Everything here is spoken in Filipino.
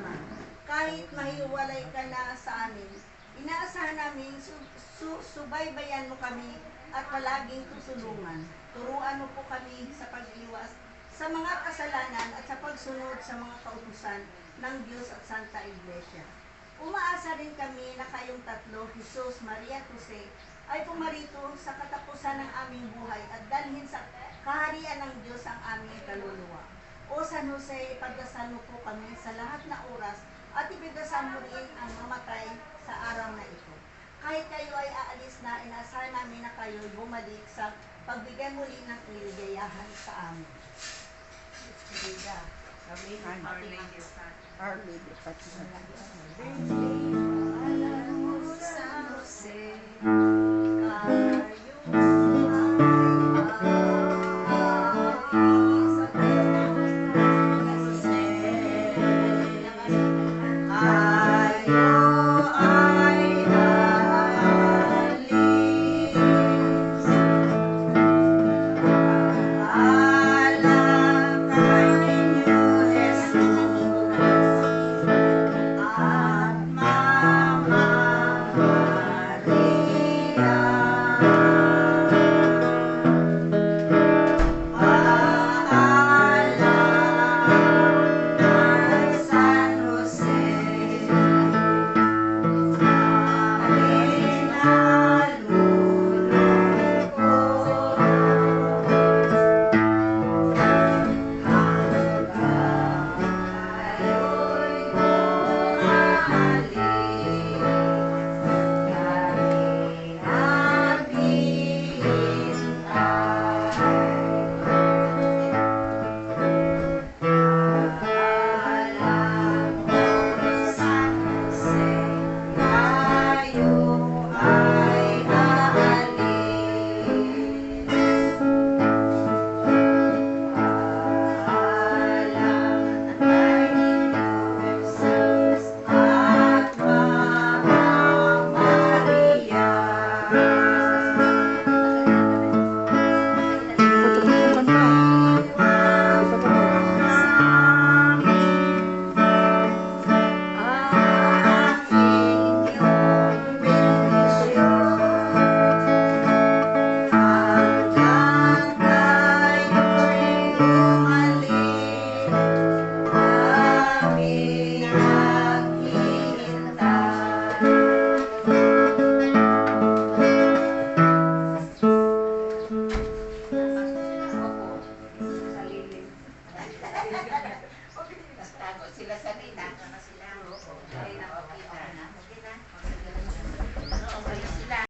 Ama. Kahit mahiwalay ka na sa amin, inaasahan namin subaybayan mo kami at palaging tutulungan. Turuan mo po kami sa pag-iwas sa mga kasalanan at sa pagsunod sa mga kautusan ng Diyos at Santa Iglesia. Umaasa rin kami na kayong tatlo, Jesus, Maria at Jose, ay pumarito sa katapusan ng aming buhay at dalhin sa kaharian ng Diyos ang aming kaluluwa. O San Jose, ipagdasal mo po kami sa lahat na oras at ipagdasal mo rin ang mamatay sa araw na ito. Kahit kayo ay aalis na, inaasahan namin na kayo bumalik sa pagbigay muli ng iligayahan sa amin. Our Lady of Fatima.